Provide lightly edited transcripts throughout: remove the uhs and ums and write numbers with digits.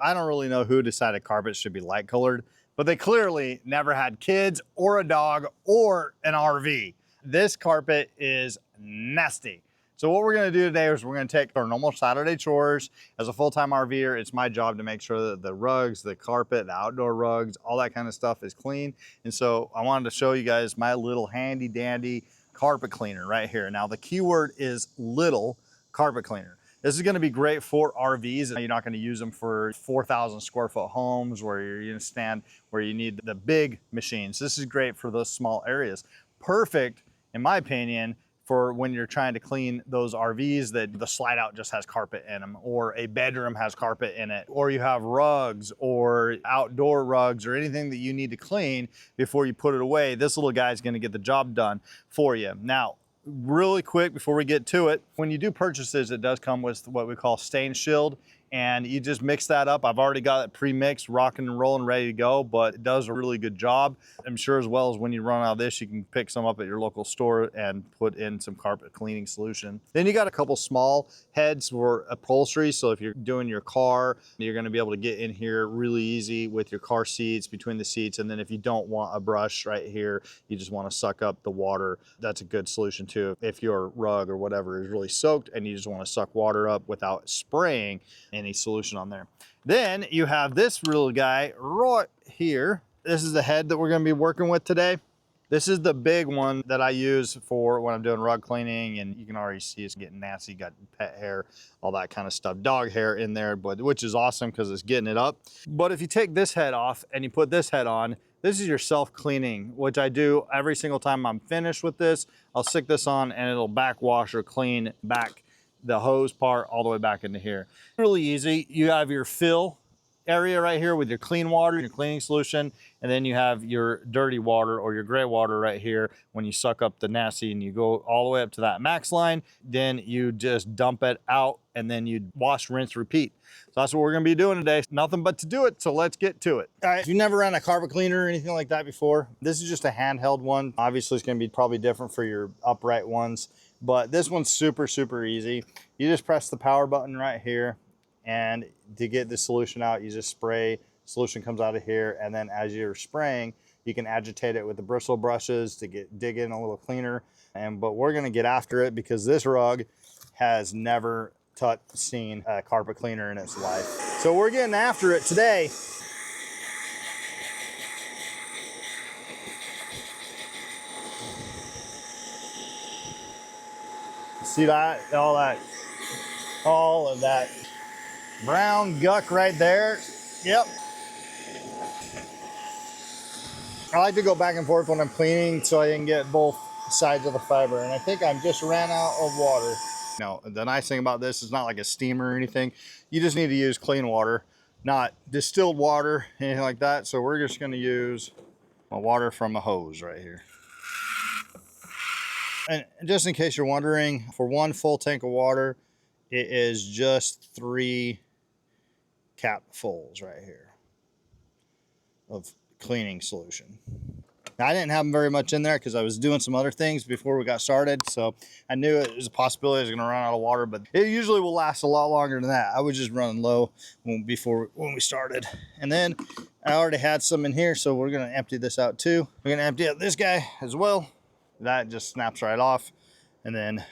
I don't really know who decided carpets should be light colored, but they clearly never had kids or a dog or an RV. This carpet is nasty. So what we're gonna do today is we're gonna take our normal Saturday chores. As a full-time RVer, it's my job to make sure that the rugs, the carpet, the outdoor rugs, all that kind of stuff is clean. And so I wanted to show you guys my little handy dandy carpet cleaner right here. Now the keyword is little carpet cleaner. This is gonna be great for RVs. You're not gonna use them for 4,000 square foot homes where you're gonna stand, where you need the big machines. This is great for those small areas. Perfect, in my opinion, for when you're trying to clean those RVs that the slide out just has carpet in them, or a bedroom has carpet in it, or you have rugs or outdoor rugs or anything that you need to clean before you put it away. This little guy is gonna get the job done for you. Now, really quick before we get to it, when you do purchases, it does come with what we call stain shield, and you just mix that up. I've already got it pre-mixed, rocking and rolling, ready to go, but it does a really good job. I'm sure as well as when you run out of this, you can pick some up at your local store and put in some carpet cleaning solution. Then you got a couple small heads for upholstery. So if you're doing your car, you're gonna be able to get in here really easy with your car seats, between the seats. And then if you don't want a brush right here, you just wanna suck up the water, that's a good solution too. If your rug or whatever is really soaked and you just wanna suck water up without spraying any solution on there. Then you have this little guy right here. This is the head that we're going to be working with today. This is the big one that I use for when I'm doing rug cleaning, and you can already see it's getting nasty, got pet hair, all that kind of stuff, dog hair in there, but which is awesome because it's getting it up. But if you take this head off and you put this head on, this is your self-cleaning, which I do every single time I'm finished with this. I'll stick this on and it'll backwash or clean back the hose part all the way back into here. Really easy. You have your fill area right here with your clean water, your cleaning solution, and then you have your dirty water or your gray water right here when you suck up the nasty, and you go all the way up to that max line. Then you just dump it out and then you wash, rinse, repeat. So that's what we're gonna be doing today. Nothing but to do it, so let's get to it. All right, if you've never ran a carpet cleaner or anything like that before, this is just a handheld one. Obviously it's gonna be probably different for your upright ones, but this one's super, super easy. You just press the power button right here, and to get the solution out, you just spray. Solution comes out of here, and then as you're spraying, you can agitate it with the bristle brushes to dig in a little cleaner. But we're gonna get after it because this rug has never seen a carpet cleaner in its life. So we're getting after it today. See that? All of that brown guck right there. Yep. I like to go back and forth when I'm cleaning so I can get both sides of the fiber. And I think I just ran out of water. Now, the nice thing about this is not like a steamer or anything. You just need to use clean water, not distilled water, anything like that. So we're just gonna use my water from a hose right here. And just in case you're wondering, for one full tank of water, it is just 3 capfuls right here of cleaning solution. Now, I didn't have very much in there because I was doing some other things before we got started. So I knew it was a possibility I was gonna run out of water, but it usually will last a lot longer than that. I was just running low when we started. And then I already had some in here, so we're gonna empty this out too. We're gonna empty out this guy as well. That just snaps right off. And then,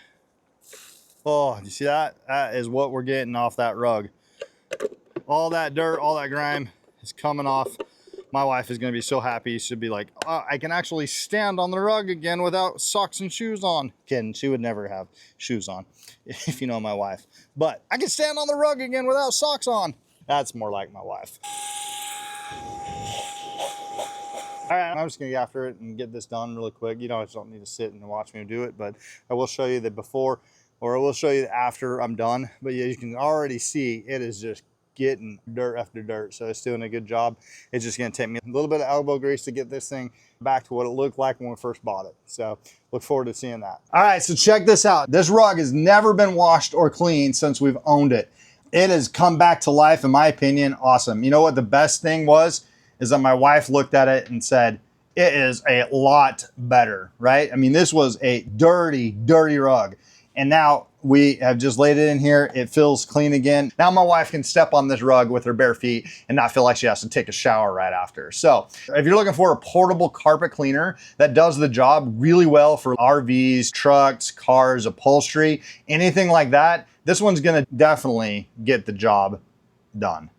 oh, you see that? That is what we're getting off that rug. All that dirt, all that grime is coming off. My wife is gonna be so happy. She'll be like, oh, I can actually stand on the rug again without socks and shoes on. Kidding, she would never have shoes on, if you know my wife. But I can stand on the rug again without socks on. That's more like my wife. All right, I'm just gonna get after it and get this done really quick. You know, I just don't need to sit and watch me do it, but I will show you the before, or I will show you the after I'm done. But yeah, you can already see it is just getting dirt after dirt, so it's doing a good job. It's just gonna take me a little bit of elbow grease to get this thing back to what it looked like when we first bought it. So look forward to seeing that. All right, so check this out. This rug has never been washed or cleaned since we've owned it. It has come back to life, in my opinion. Awesome. You know what the best thing was? Is that my wife looked at it and said, it is a lot better, right? I mean, this was a dirty, dirty rug. And now We have just laid it in here. It feels clean again. Now my wife can step on this rug with her bare feet and not feel like she has to take a shower right after. So if you're looking for a portable carpet cleaner that does the job really well for RVs, trucks, cars, upholstery, anything like that, this one's gonna definitely get the job done.